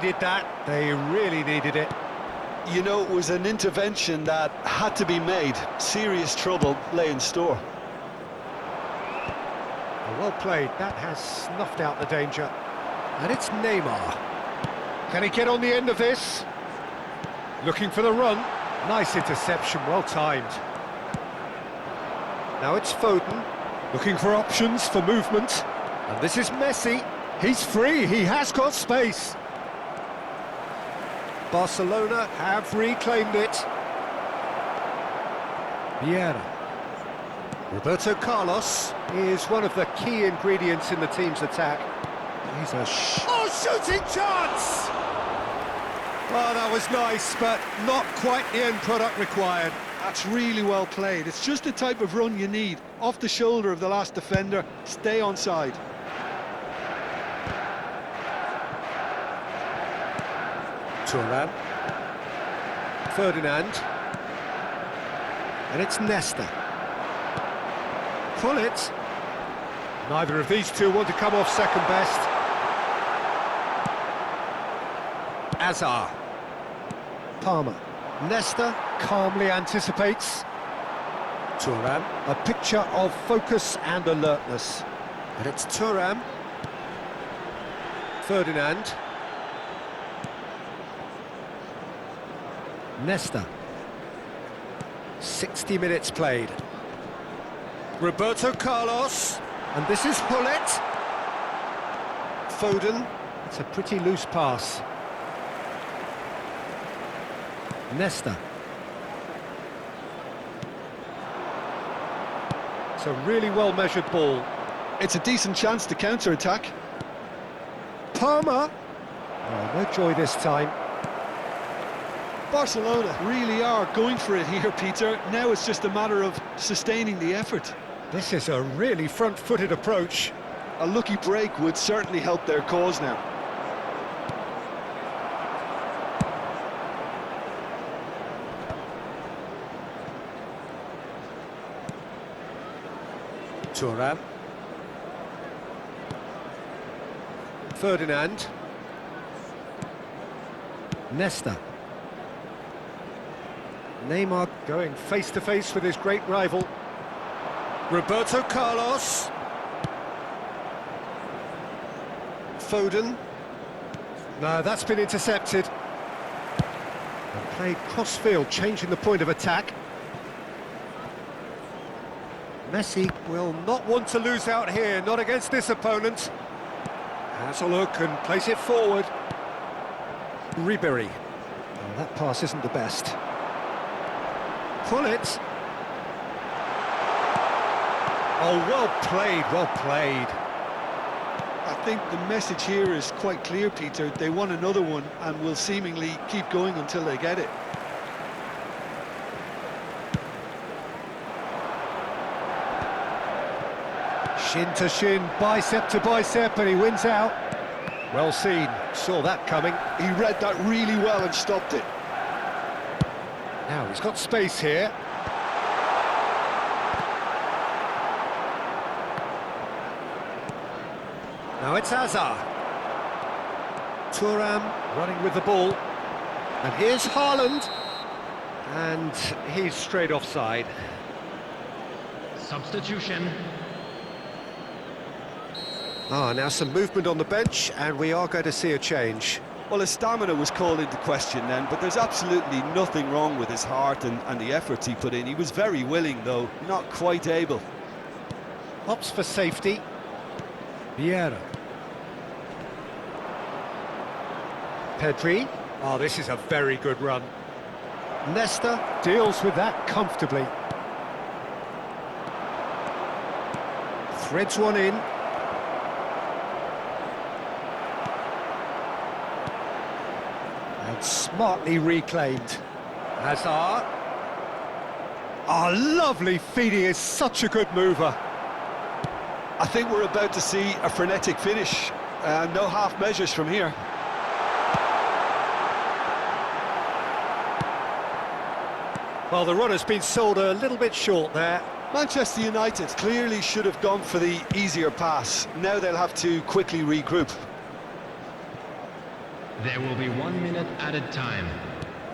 needed that. They really needed it. You know, it was an intervention that had to be made. Serious trouble lay in store. Well played. That has snuffed out the danger. And it's Neymar. Can he get on the end of this? Looking for the run. Nice interception, well timed. Now it's Foden, looking for options for movement. And this is Messi. He's free, he has got space. Barcelona have reclaimed it. Vieira. Roberto Carlos is one of the key ingredients in the team's attack. He's a shooting chance! Oh, that was nice, but not quite the end product required. That's really well played. It's just the type of run you need. Off the shoulder of the last defender, stay onside. Thuram. Ferdinand. And it's Nesta. Pull it. Neither of these two want to come off second best. Azar. Palmer. Nesta calmly anticipates. Thuram. A picture of focus and alertness. And it's Thuram. Ferdinand. Nesta. 60 minutes played. Roberto Carlos. And this is Hullet. Foden. It's a pretty loose pass. Nesta. It's a really well-measured ball. It's a decent chance to counter-attack. Palmer. Oh, no joy this time. Barcelona really are going for it here, Peter. Now it's just a matter of sustaining the effort. This is a really front-footed approach. A lucky break would certainly help their cause now. Thuram. Ferdinand. Nesta. Neymar going face-to-face with his great rival. Roberto Carlos. Foden. No, that's been intercepted. And played cross-field, changing the point of attack. Messi will not want to lose out here, not against this opponent. Has a look and plays it forward. Ribery. Oh, that pass isn't the best. Pull it. Oh, well played, well played. I think the message here is quite clear, Peter. They want another one and will seemingly keep going until they get it. Shin to shin, bicep to bicep, and he wins out. Well seen, saw that coming. He read that really well and stopped it. Now he's got space here. Now it's Azar. Thuram running with the ball. And here's Haaland. And he's straight offside. Substitution. Now some movement on the bench, and we are going to see a change. Well, his stamina was called into question then, but there's absolutely nothing wrong with his heart and the efforts he put in. He was very willing, though, not quite able. Opts for safety. Vieira. Pedri. Oh, this is a very good run. Nesta deals with that comfortably. Threads one in. And smartly reclaimed. Hazard. Oh, lovely feed, he is such a good mover. I think we're about to see a frenetic finish. No half measures from here. Well, the run has been sold a little bit short there. Manchester United clearly should have gone for the easier pass. Now they'll have to quickly regroup. There will be 1 minute added time.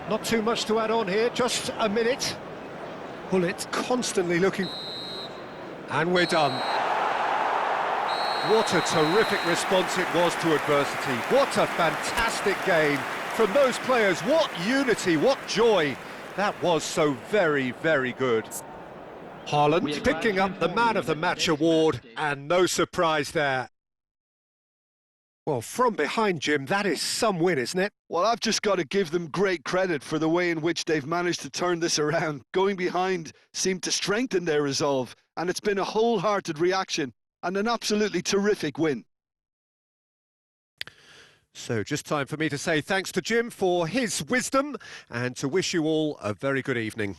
Not too much to add on here, just a minute. Bullet constantly looking... And we're done. What a terrific response it was to adversity. What a fantastic game from those players. What unity, what joy. That was so very, very good. Haaland picking up the Man of the Match award, and no surprise there. Well, from behind, Jim, that is some win, isn't it? Well, I've just got to give them great credit for the way in which they've managed to turn this around. Going behind seemed to strengthen their resolve, and it's been a wholehearted reaction and an absolutely terrific win. So just time for me to say thanks to Jim for his wisdom and to wish you all a very good evening.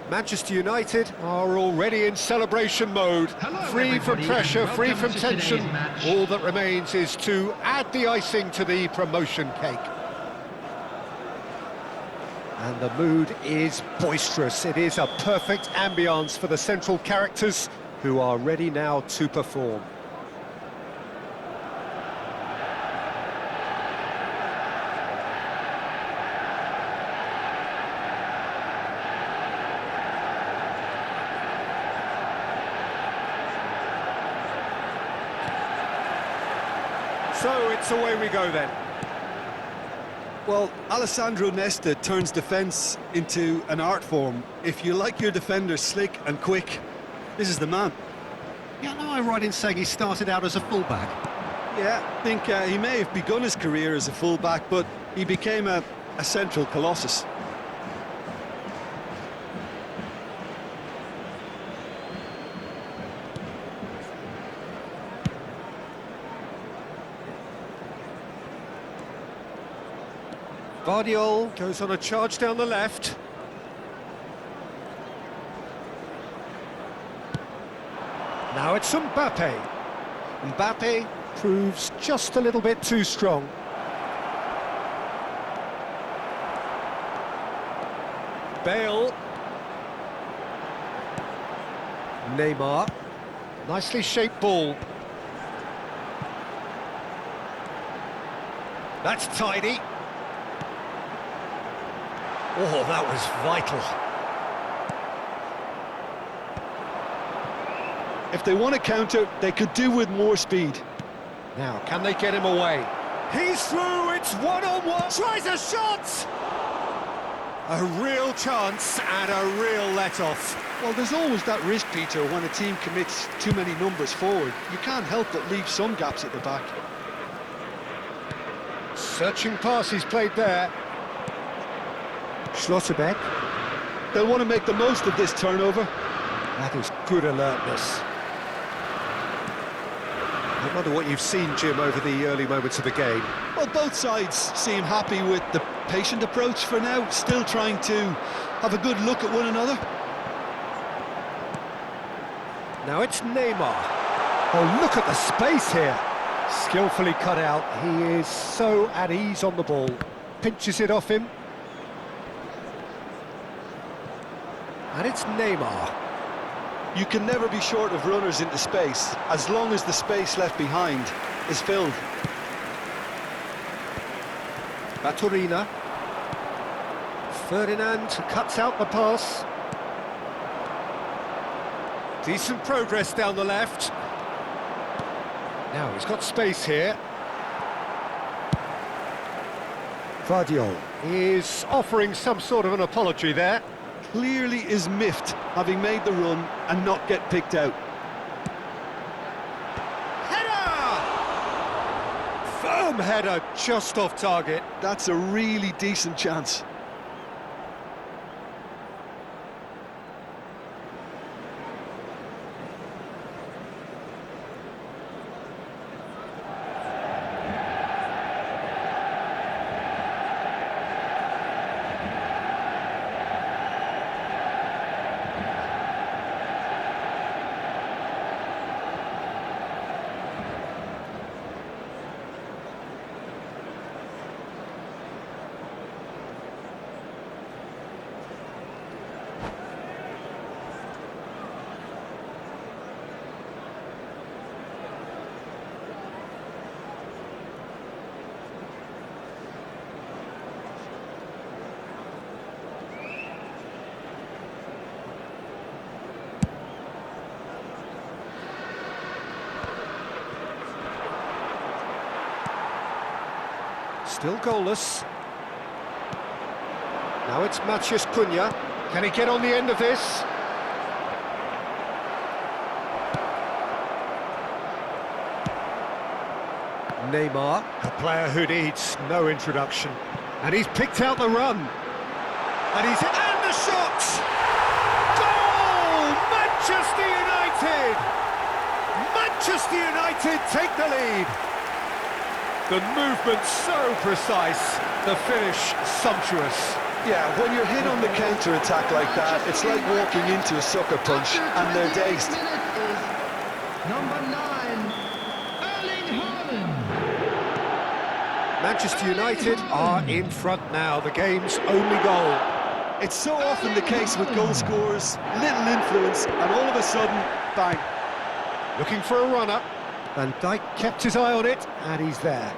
Manchester United are already in celebration mode. Hello, Free from everybody, pressure, and free welcome from to today's tension. match. All that remains is to add the icing to the promotion cake. And the mood is boisterous. It is a perfect ambience for the central characters who are ready now to perform. So it's away we go then. Well, Alessandro Nesta turns defence into an art form. If you like your defenders slick and quick, this is the man. Yeah, am I right in saying he started out as a fullback? Yeah, I think he may have begun his career as a fullback, but he became a central colossus. Vardiol goes on a charge down the left. Now it's Mbappe. Mbappe proves just a little bit too strong. Bale. Neymar. Nicely shaped ball. That's tidy. Oh, that was vital. If they want to counter, they could do with more speed. Now, can they get him away? He's through, it's one-on-one. Tries a shot! A real chance and a real let-off. Well, there's always that risk, Peter, when a team commits too many numbers forward. You can't help but leave some gaps at the back. Searching pass he's played there. Schlotterbeck. They'll want to make the most of this turnover. That is good alertness. I wonder what you've seen, Jim, over the early moments of the game. Well, both sides seem happy with the patient approach for now, still trying to have a good look at one another. Now it's Neymar. Oh, look at the space here. Skillfully cut out. He is so at ease on the ball. Pinches it off him. And it's Neymar. You can never be short of runners into space, as long as the space left behind is filled. Baturina. Ferdinand cuts out the pass. Decent progress down the left. Now he's got space here. Vardiol is offering some sort of an apology there. Clearly is miffed, having made the run and not get picked out. Header! Firm header, just off target. That's a really decent chance. Still goalless. Now it's Matheus Cunha. Can he get on the end of this? Neymar, a player who needs no introduction. And he's picked out the run. And he's and the shot! Goal! Manchester United! Manchester United take the lead. The movement so precise, the finish sumptuous. Yeah, when you're hit on the counter-attack like that, it's like walking into a sucker punch and they're dazed. Number 9, Erling Haaland. Manchester United are in front now, the game's only goal. It's so often the case with goal scorers, little influence, and all of a sudden, bang. Looking for a runner. Van Dijk kept his eye on it, and he's there.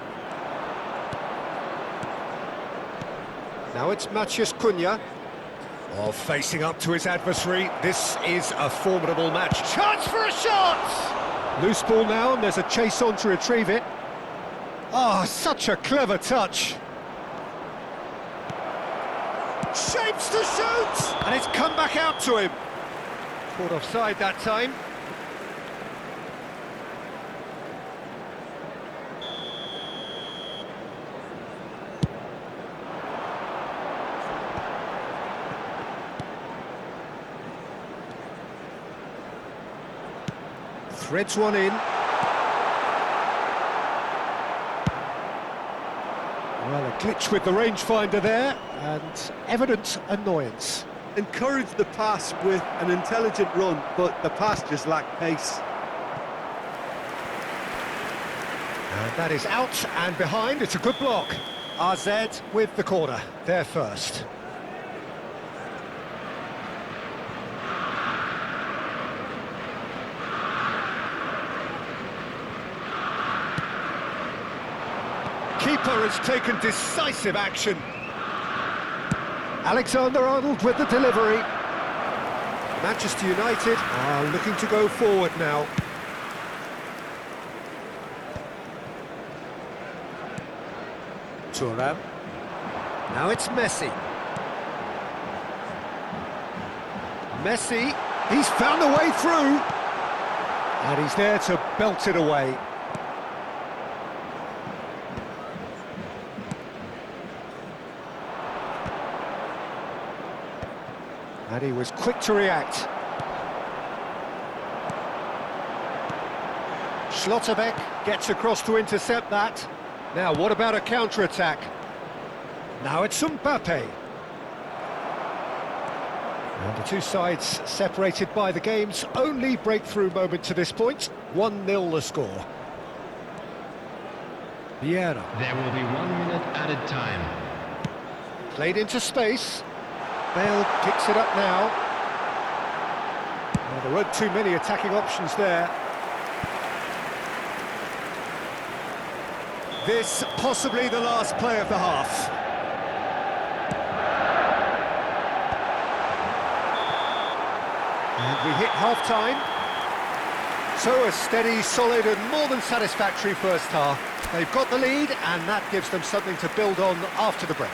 Now it's Matheus Cunha. Oh, facing up to his adversary. This is a formidable match. Chance for a shot! Loose ball now, and there's a chase on to retrieve it. Oh, such a clever touch. Shapes to shoot! And it's come back out to him. Caught offside that time. Threads one in. Well, a glitch with the rangefinder there, and evident annoyance. Encourage the pass with an intelligent run, but the pass just lacked pace. And that is out and behind. It's a good block. RZ with the corner. There first. Keeper has taken decisive action. Alexander-Arnold with the delivery. Manchester United are looking to go forward now. Thuram. Now it's Messi. Messi, he's found a way through. And he's there to belt it away. And he was quick to react. Schlotterbeck gets across to intercept that. Now, what about a counter-attack? Now it's Mbappe. And the two sides separated by the game's only breakthrough moment to this point. 1-0 the score. Vieira. There will be 1 minute added time. Played into space. Bale picks it up now. Well, there weren't too many attacking options there. This possibly the last play of the half. And we hit half-time. So a steady, solid and more than satisfactory first half. They've got the lead and that gives them something to build on after the break.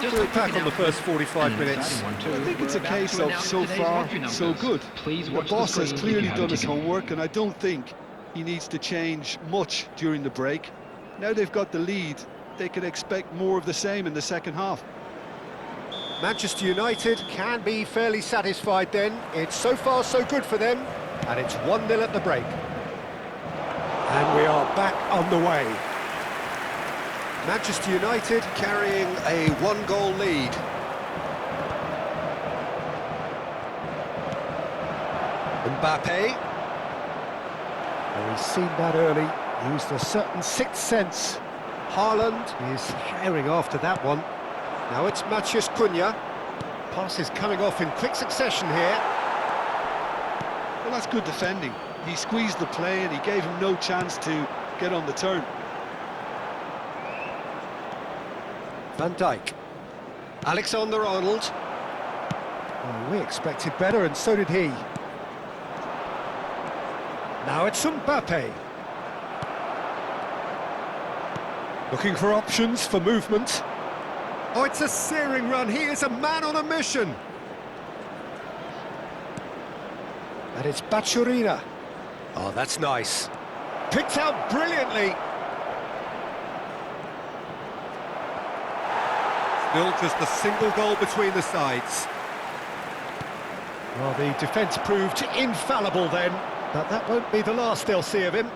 Just Look back on the first 45 minutes. I think it's a case of so far, so good. The boss has clearly done his homework, and I don't think he needs to change much during the break. Now they've got the lead, they can expect more of the same in the second half. Manchester United can be fairly satisfied then. It's so far so good for them, and it's 1-0 at the break. And we are back on the way. Manchester United carrying a 1-goal lead. Mbappe. Well, he's seen that early, used a certain sixth sense. Haaland is firing after that one. Now it's Matheus Cunha. Pass is coming off in quick succession here. Well, that's good defending. He squeezed the play and he gave him no chance to get on the turn. Van Dijk. Alexander-Arnold. Well, we expected better, and so did he. Now it's Mbappe. Looking for options for movement. Oh, it's a searing run. He is a man on a mission. And it's Bachorina. Oh, that's nice. Picked out brilliantly. Still just a single goal between the sides. Well, the defence proved infallible then, but that won't be the last they'll see of him.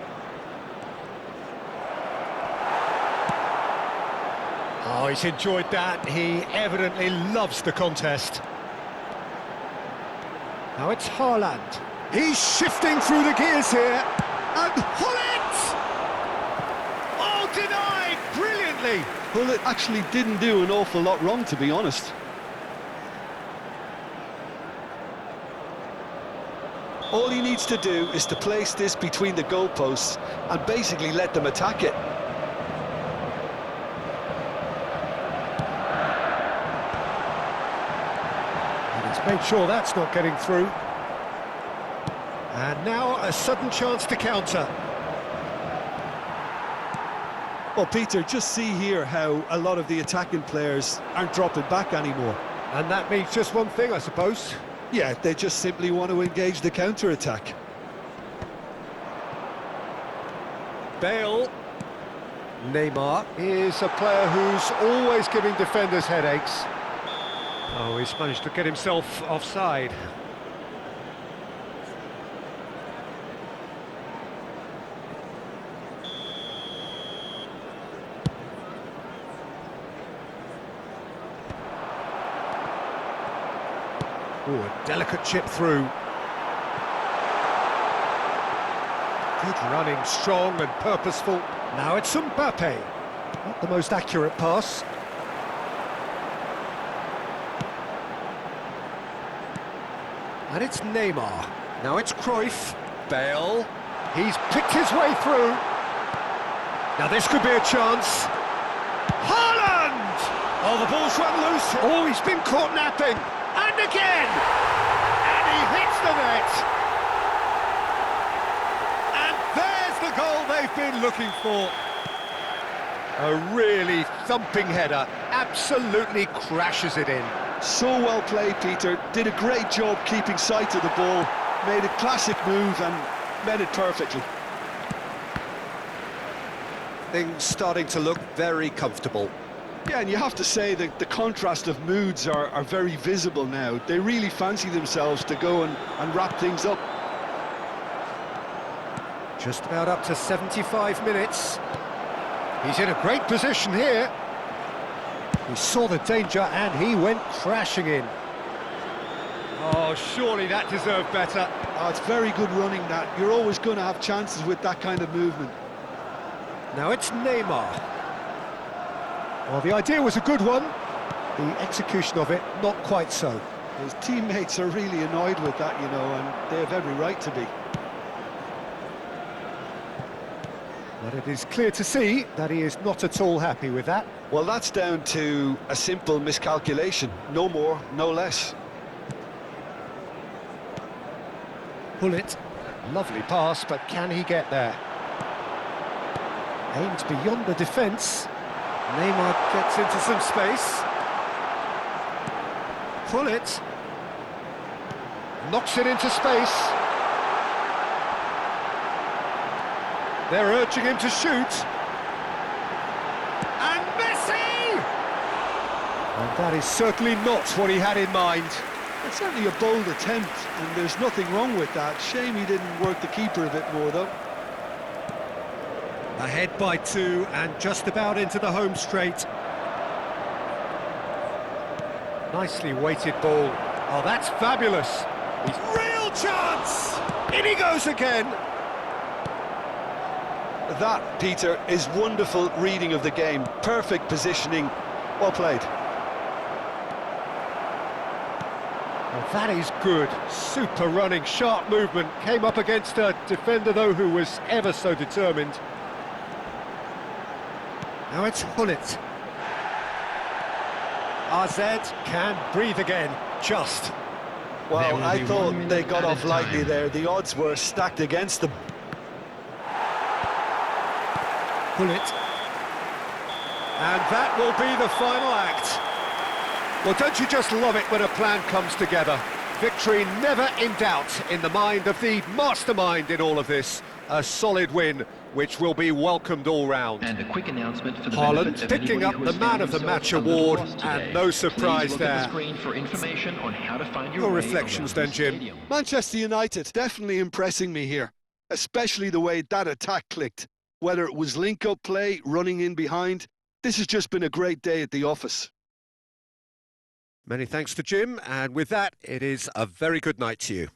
Oh, he's enjoyed that. He evidently loves the contest. Now it's Haaland. He's shifting through the gears here. And Hullet! Oh, denied brilliantly. Well, it actually didn't do an awful lot wrong, to be honest. All he needs to do is to place this between the goalposts and basically let them attack it. And he's made sure that's not getting through. And now a sudden chance to counter. Well, Peter, just see here how a lot of the attacking players aren't dropping back anymore. And that means just one thing, I suppose. Yeah, they just simply want to engage the counter-attack. Bale. Neymar is a player who's always giving defenders headaches. Oh, he's managed to get himself offside. Oh, a delicate chip through. Good running, strong and purposeful. Now it's Mbappe. Not the most accurate pass. And it's Neymar. Now it's Cruyff. Bale. He's picked his way through. Now this could be a chance. Haaland! Oh, the ball's run loose. Oh, he's been caught napping. And again! And he hits the net! And there's the goal they've been looking for. A really thumping header, absolutely crashes it in. So well played, Peter. Did a great job keeping sight of the ball. Made a classic move and met it perfectly. Things starting to look very comfortable. Yeah, and you have to say that the contrast of moods are very visible now. They really fancy themselves to go and wrap things up. Just about up to 75 minutes. He's in a great position here. He saw the danger and he went crashing in. Oh, surely that deserved better. Oh, it's very good running, that. You're always going to have chances with that kind of movement. Now it's Neymar. Well, the idea was a good one. The execution of it, not quite so. His teammates are really annoyed with that, you know, and they have every right to be. But it is clear to see that he is not at all happy with that. Well, that's down to a simple miscalculation. No more, no less. Hullet. Lovely pass, but can he get there? Aimed beyond the defence. Neymar gets into some space. Hullet knocks it into space. They're urging him to shoot. And Messi! And that is certainly not what he had in mind. It's certainly a bold attempt, and there's nothing wrong with that. Shame he didn't work the keeper a bit more, though. Ahead by 2 and just about into the home straight. Nicely weighted ball. Oh, that's fabulous. He's real chance! In he goes again. That, Peter, is wonderful reading of the game. Perfect positioning. Well played. Well, that is good. Super running, sharp movement. Came up against a defender, though, who was ever so determined. Now it's Hullet. RZ can breathe again, just. Well, I thought they got off lightly there. The odds were stacked against them. Hullet. And that will be the final act. Well, don't you just love it when a plan comes together? Victory never in doubt in the mind of the mastermind in all of this. A solid win, which will be welcomed all round. And a quick announcement for the Haaland benefit of picking anybody up who the has Man found of the themselves Match a little award, lost today. and no surprise Please look there. at the screen for information on how to find your Your way reflections around then, the Jim? stadium. Manchester United definitely impressing me here, especially the way that attack clicked. Whether it was link-up play, running in behind, This has just been a great day at the office. Many thanks to Jim, and with that, it is a very good night to you.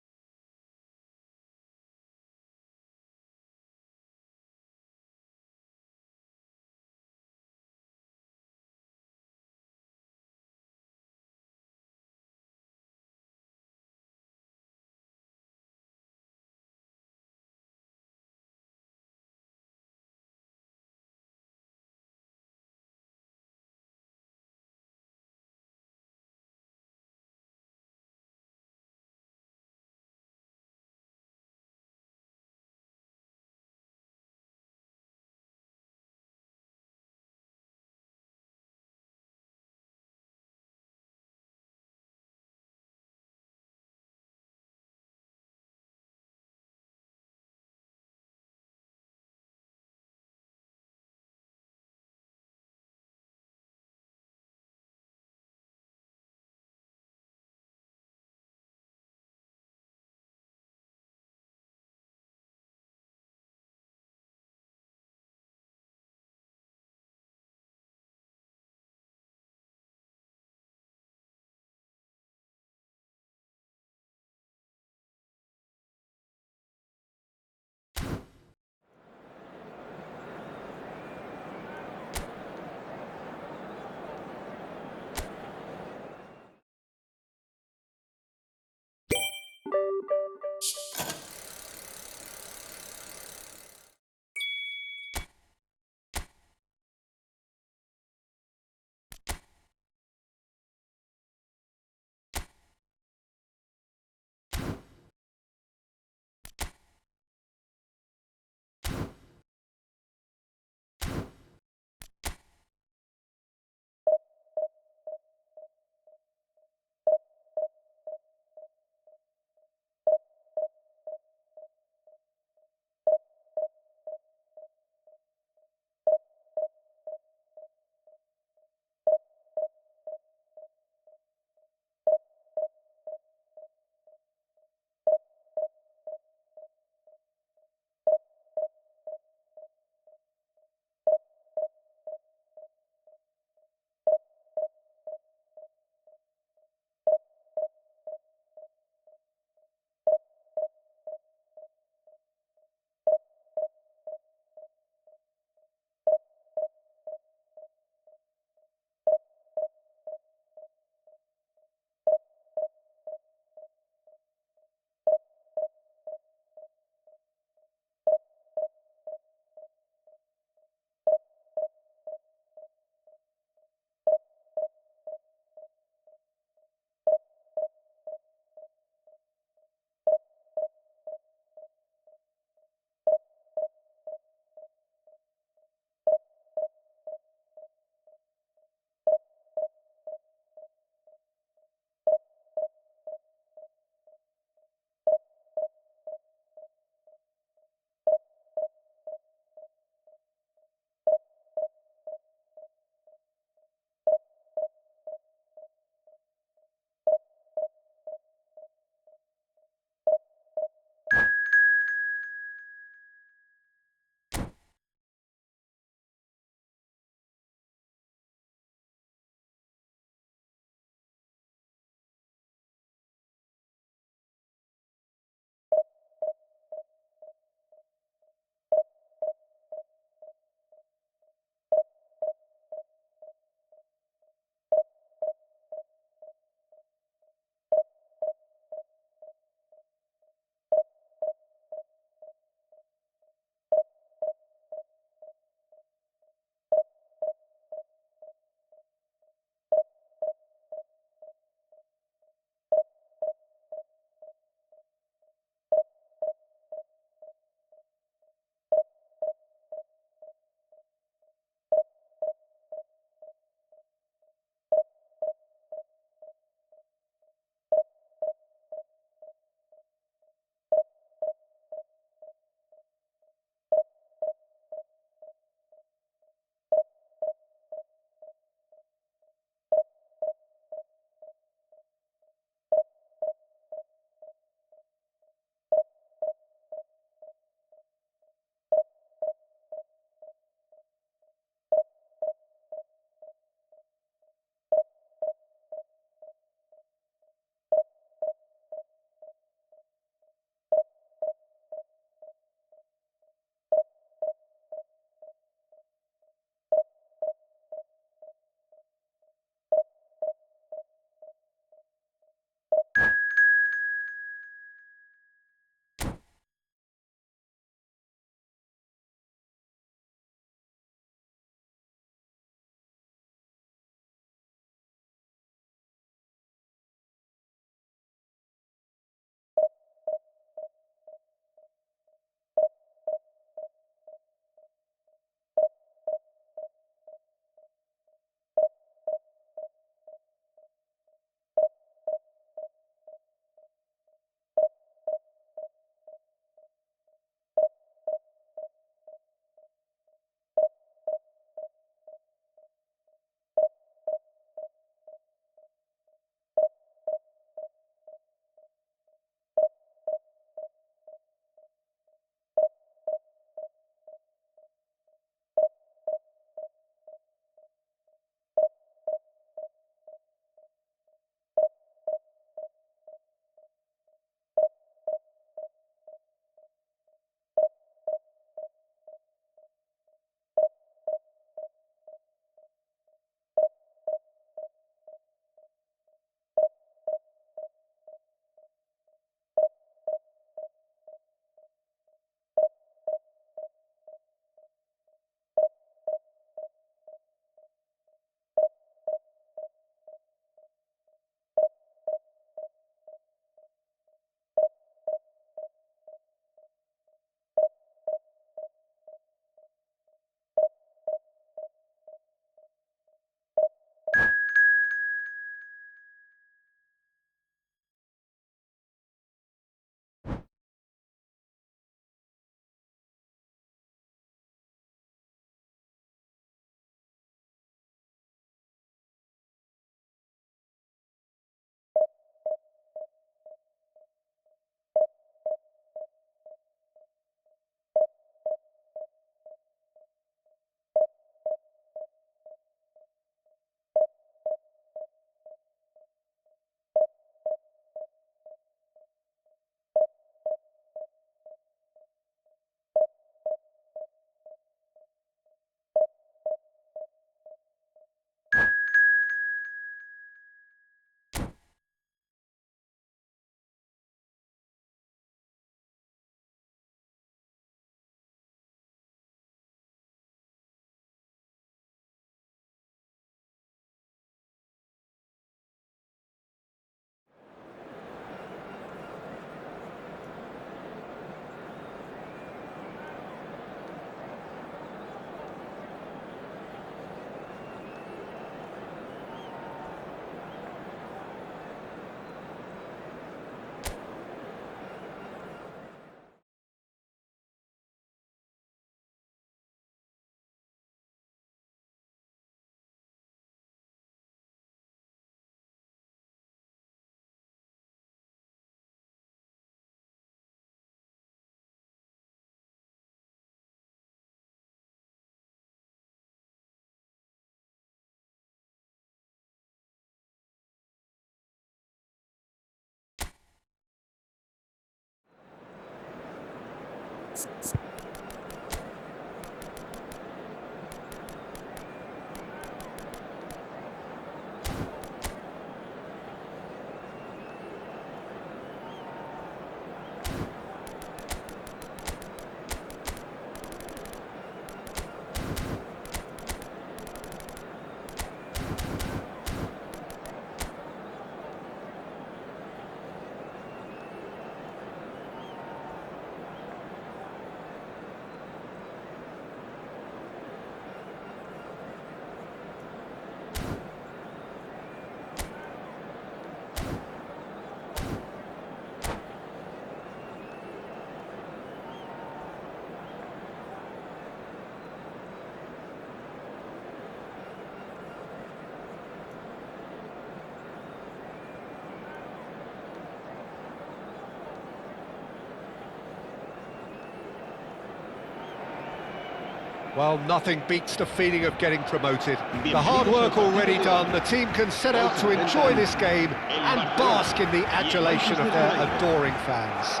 Well, nothing beats the feeling of getting promoted. The hard work already done, the team can set out to enjoy this game and bask in the adulation of their adoring fans.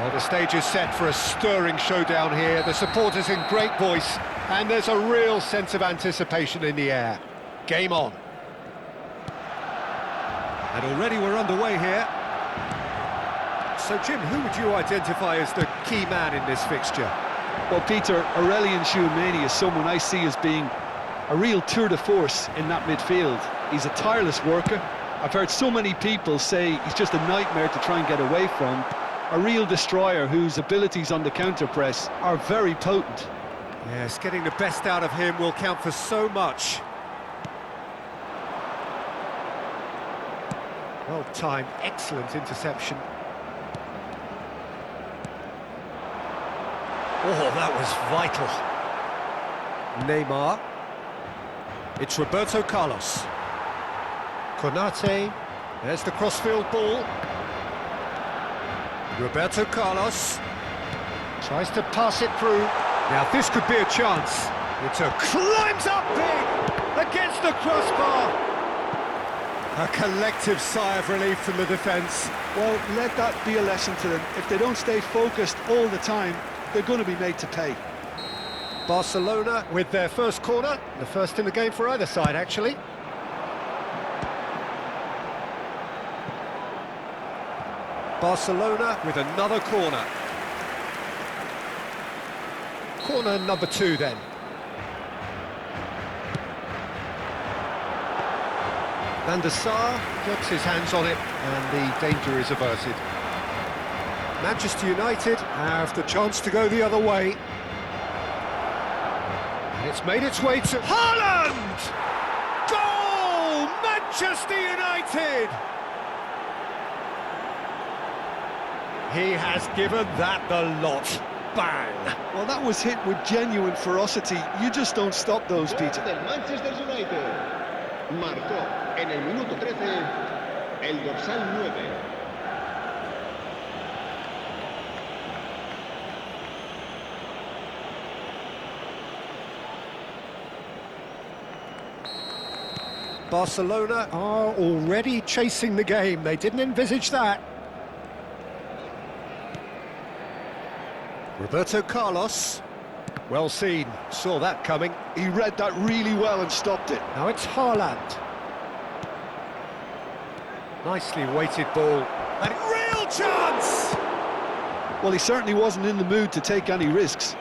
Well, the stage is set for a stirring showdown here. The supporters in great voice, and there's a real sense of anticipation in the air. Game on. And already we're underway here. So, Jim, who would you identify as the key man in this fixture? Well, Peter, Aurelien Tchouameni is someone I see as being a real tour de force in that midfield. He's a tireless worker. I've heard so many people say he's just a nightmare to try and get away from. A real destroyer whose abilities on the counter-press are very potent. Yes, getting the best out of him will count for so much. Well timed, excellent interception. Oh, that was vital. Neymar. It's Roberto Carlos. Konate. There's the crossfield ball. Roberto Carlos tries to pass it through. Now this could be a chance. Climbs up big against the crossbar. A collective sigh of relief from the defence. Well, let that be a lesson to them. If they don't stay focused all the time, they're going to be made to pay. Barcelona with their first corner, the first in the game for either side, actually. Barcelona with another corner. Corner number 2 then. Van der Sar gets his hands on it and the danger is averted. Manchester United have the chance to go the other way. And it's made its way to Haaland! Goal! Manchester United! He has given that the lot. Bang! Well, that was hit with genuine ferocity. You just don't stop those, Peter. Del Manchester United. Marcó en el minuto 13 el dorsal 9. Barcelona are already chasing the game. They didn't envisage that. Roberto Carlos. Well seen. Saw that coming. He read that really well and stopped it. Now it's Haaland. Nicely weighted ball. And real chance! Well, he certainly wasn't in the mood to take any risks.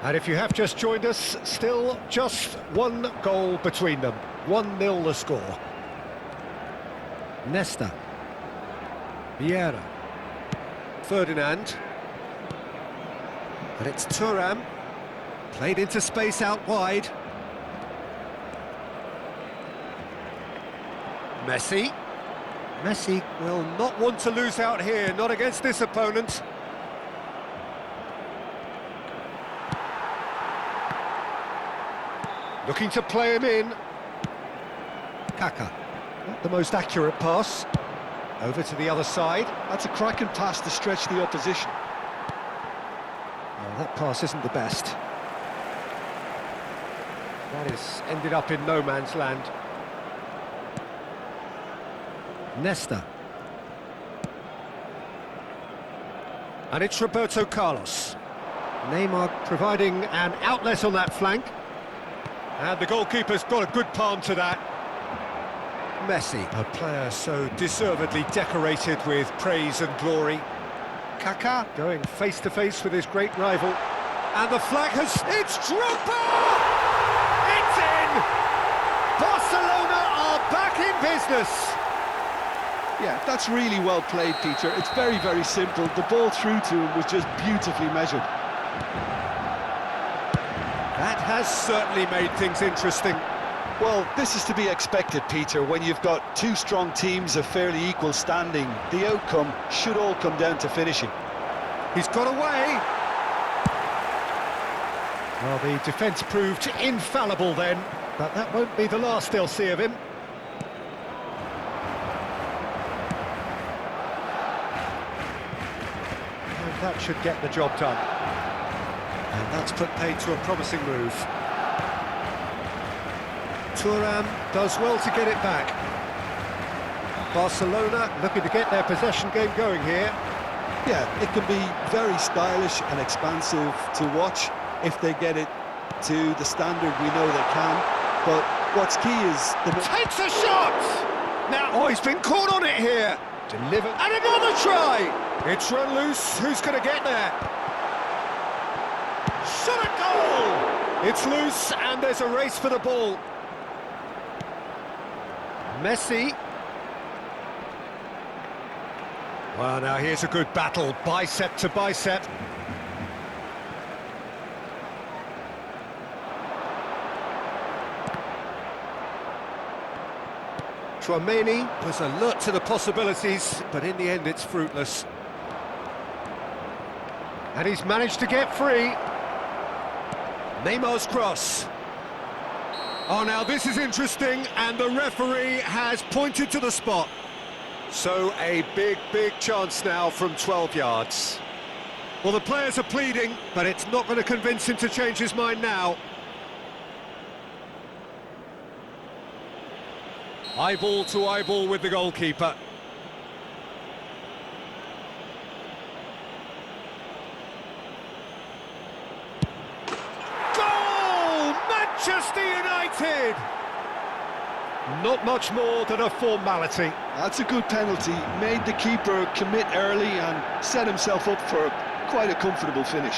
And if you have just joined us, still just one goal between them. 1-0 the score. Nesta. Vieira. Ferdinand. And it's Thuram. Played into space out wide. Messi. Messi will not want to lose out here, not against this opponent. Looking to play him in. Kaka. Not the most accurate pass. Over to the other side. That's a cracking pass to stretch the opposition. Well, that pass isn't the best. That is ended up in no man's land. Nesta. And it's Roberto Carlos. Neymar providing an outlet on that flank. And the goalkeeper's got a good palm to that. Messi, a player so deservedly decorated with praise and glory. Kaká going face-to-face with his great rival. And the flag has... It's Drogba! It's in! Barcelona are back in business! Yeah, that's really well played, Peter. It's very, very simple. The ball through to him was just beautifully measured. That has certainly made things interesting. Well, this is to be expected, Peter. When you've got two strong teams of fairly equal standing, the outcome should all come down to finishing. He's got away. Well, the defence proved infallible then, but that won't be the last they'll see of him. And that should get the job done. And that's put paid to a promising move. Thuram does well to get it back. Barcelona looking to get their possession game going here. Yeah, it can be very stylish and expansive to watch if they get it to the standard we know they can. But what's key is... Takes a shot! Now, oh, he's been caught on it here. Delivered. And another try! It's run loose. Who's going to get there? Shot a goal! It's loose and there's a race for the ball. Messi. Well, now here's a good battle, bicep to bicep. Tchouaméni was alert to the possibilities, but in the end it's fruitless. And he's managed to get free. Neymar's cross. Oh, now this is interesting, and the referee has pointed to the spot. So a big, big chance now from 12 yards. Well, the players are pleading, but it's not going to convince him to change his mind now. Eyeball to eyeball with the goalkeeper. Goal! Manchester United! Not much more than a formality. That's a good penalty. Made the keeper commit early and set himself up for quite a comfortable finish.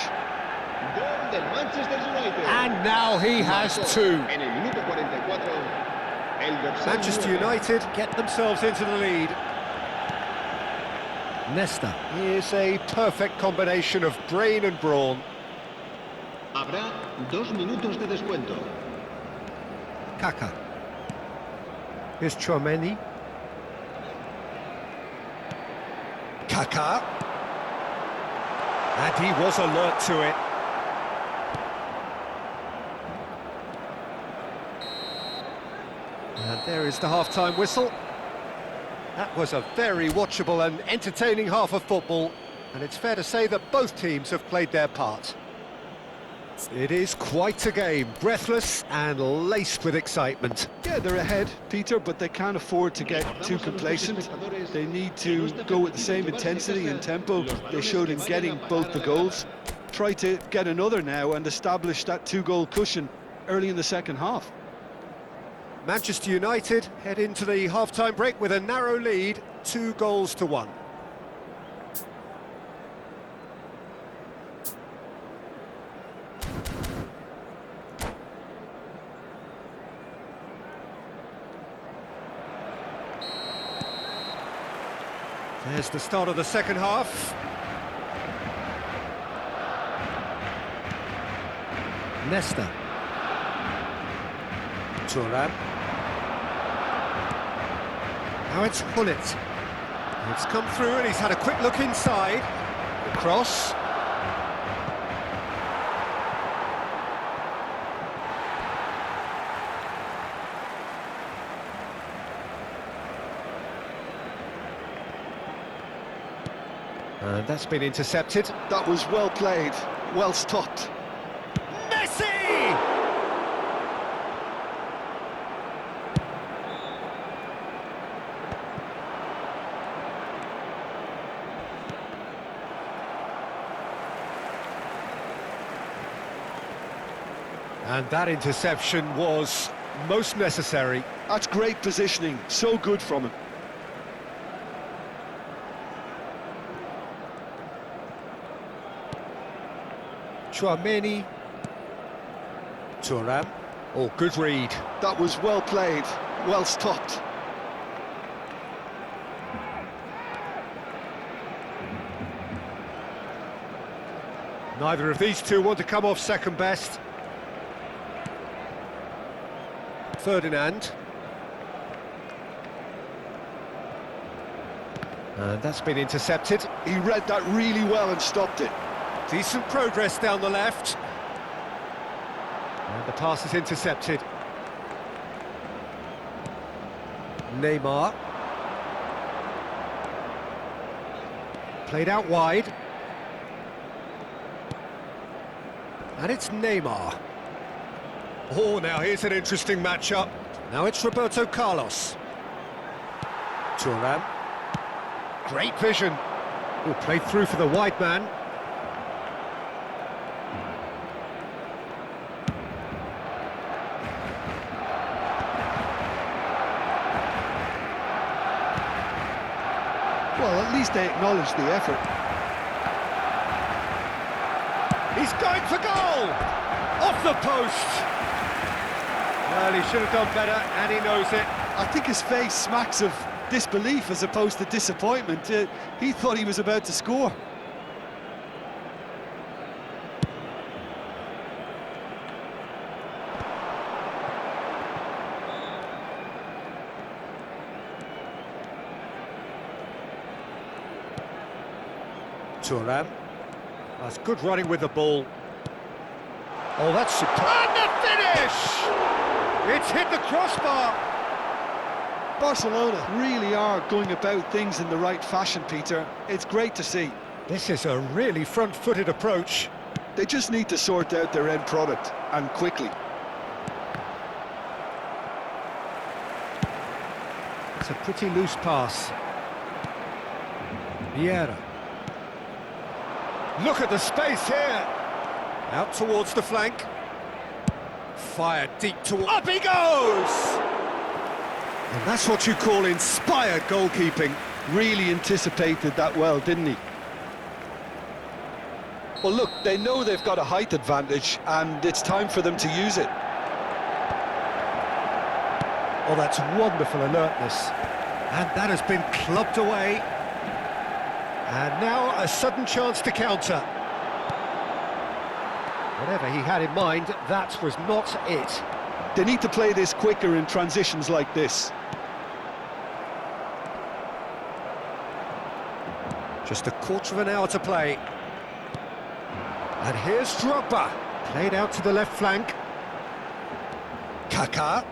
Gol del Manchester United. And now he has two. En el minuto 44, el dorsal Manchester 9. United get themselves into the lead. Nesta is a perfect combination of brain and brawn. Habrá 2 minutos de descuento. Kaká. Here's Tchouaméni. Kaká. And he was alert to it. And there is the half-time whistle. That was a very watchable and entertaining half of football, and it's fair to say that both teams have played their part. It is quite a game, breathless and laced with excitement. Yeah, they're ahead, Peter, but they can't afford to get too complacent. They need to go with the same intensity and tempo they showed in getting both the goals. Try to get another now and establish that two-goal cushion early in the second half. Manchester United head into the half-time break with a narrow lead, 2-1. There's the start of the second half. Nesta. Thuram. Now it's Gullit. It's come through and he's had a quick look inside. The cross. And that's been intercepted. That was well played, well stopped. Messi! And that interception was most necessary. That's great positioning, so good from him. Tchouameni. Thuram. Oh, good read. That was well played, well stopped. Neither of these two want to come off second best. Ferdinand. And that's been intercepted. He read that really well and stopped it. Decent progress down the left. And the pass is intercepted. Neymar. Played out wide. And it's Neymar. Oh, now here's an interesting matchup. Now it's Roberto Carlos. Thuram. Great vision. Oh, played through for the wide man. Well, at least they acknowledged the effort. He's going for goal! Off the post! Well, he should have done better, and he knows it. I think his face smacks of disbelief as opposed to disappointment. He thought he was about to score. Thuram. That's good running with the ball. Oh, that's superb. And the finish! It's hit the crossbar. Barcelona really are going about things in the right fashion, Peter. It's great to see. This is a really front-footed approach. They just need to sort out their end product, and quickly. It's a pretty loose pass. Vieira. Look at the space here. Out towards the flank. Fired deep towards... Up he goes! And that's what you call inspired goalkeeping. Really anticipated that well, didn't he? Well, look, they know they've got a height advantage, and it's time for them to use it. Oh, that's wonderful alertness. And that has been clubbed away. And now a sudden chance to counter. Whatever he had in mind, that was not it. They need to play this quicker in transitions like this. Just a quarter of an hour to play. And here's Drogba. Played out to the left flank. Kaká.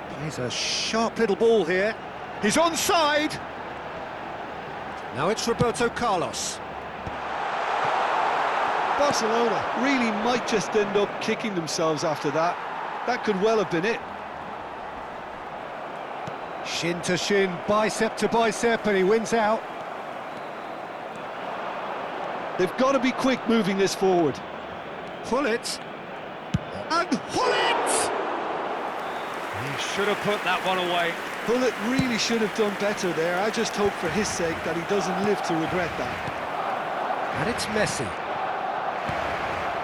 Plays a sharp little ball here. He's onside. Now it's Roberto Carlos. Barcelona really might just end up kicking themselves after that. That could well have been it. Shin to shin, bicep to bicep, and he wins out. They've got to be quick moving this forward. Pull it. And pull it! He should have put that one away. Pullet really should have done better there. I just hope for his sake that he doesn't live to regret that. And it's Messi.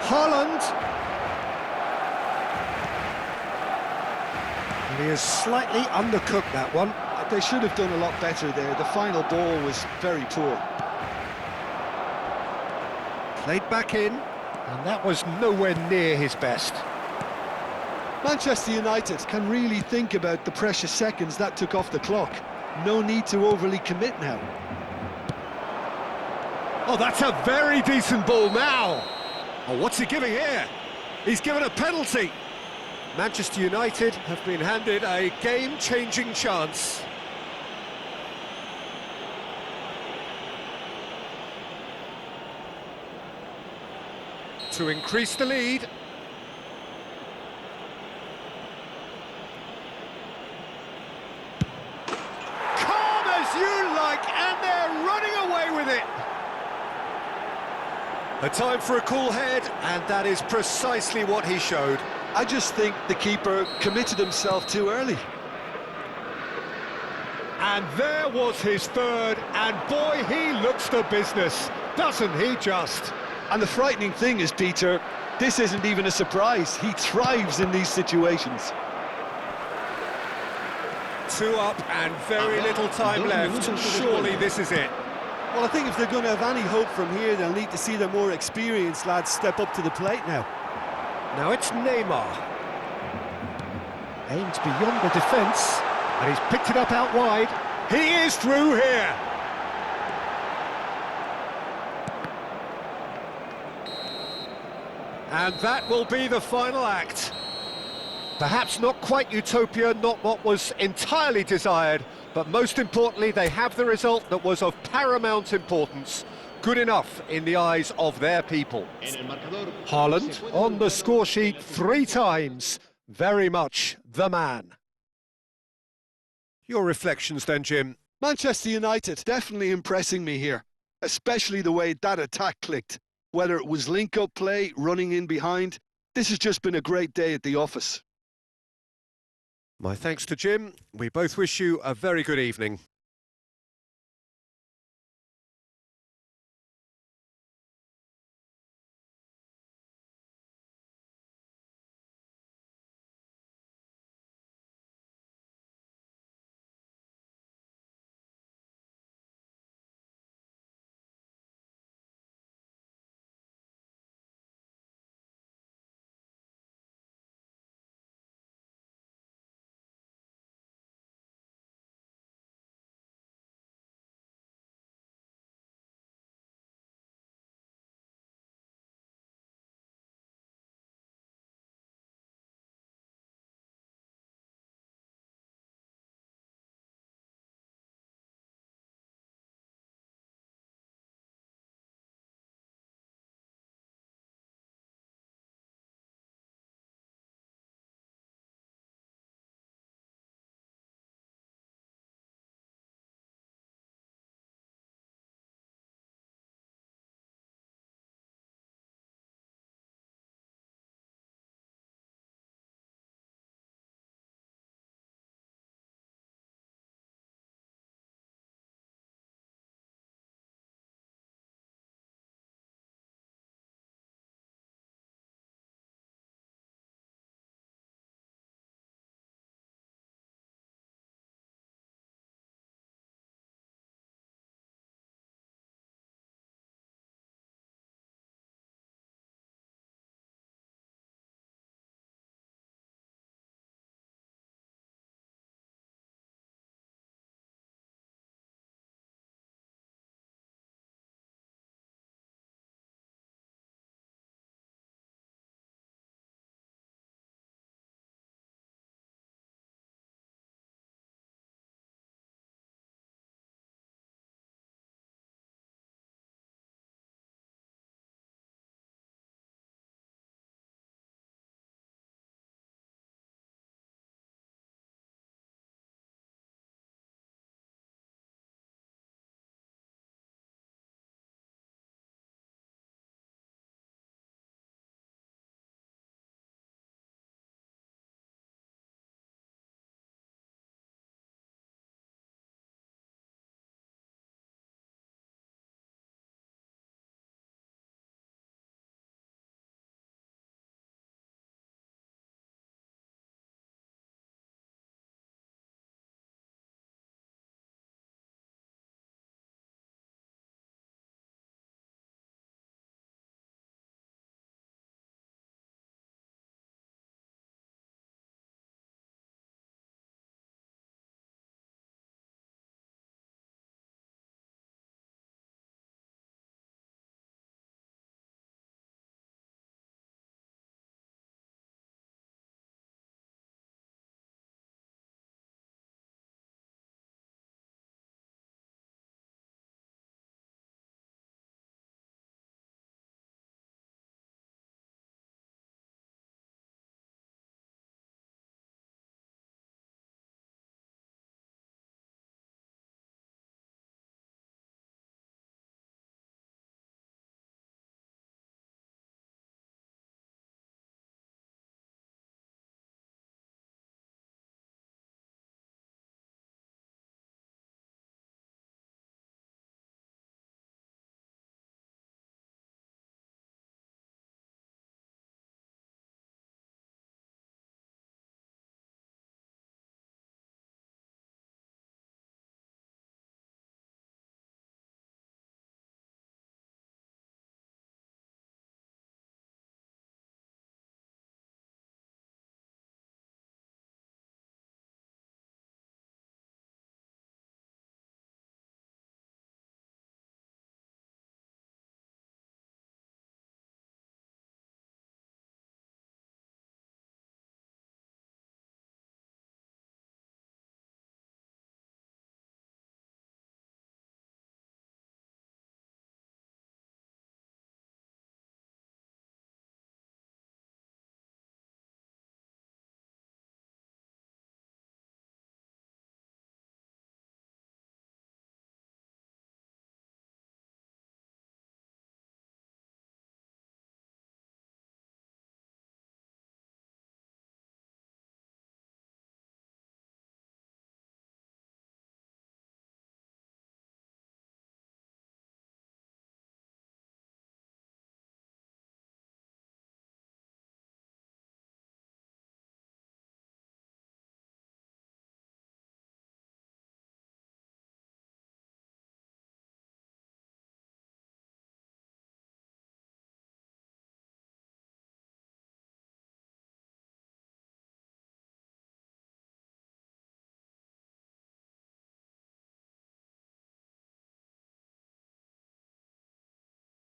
Haaland. And he has slightly undercooked that one. They should have done a lot better there. The final ball was very poor. Played back in, and that was nowhere near his best. Manchester United can really think about the precious seconds that took off the clock. No need to overly commit now. Oh, that's a very decent ball now. Oh, what's he giving here? He's given a penalty. Manchester United have been handed a game-changing chance. To increase the lead. Calm as you like, and they're running away with it. A time for a cool head, and that is precisely what he showed. I just think the keeper committed himself too early. And there was his third, and boy, he looks the business, doesn't he just? And the frightening thing is, Peter, this isn't even a surprise. He thrives in these situations. 2 up and very little time left. Surely this is it. Well, I think if they're going to have any hope from here, they'll need to see their more experienced lads step up to the plate now. Now it's Neymar. Aimed beyond the defence, and he's picked it up out wide. He is through here. And that will be the final act. Perhaps not quite utopia, not what was entirely desired, but most importantly, they have the result that was of paramount importance. Good enough in the eyes of their people. Haaland on the score sheet 3 times. Very much the man. Your reflections then, Jim? Manchester United definitely impressing me here, especially the way that attack clicked. Whether it was link-up play, running in behind, this has just been a great day at the office. My thanks to Jim. We both wish you a very good evening.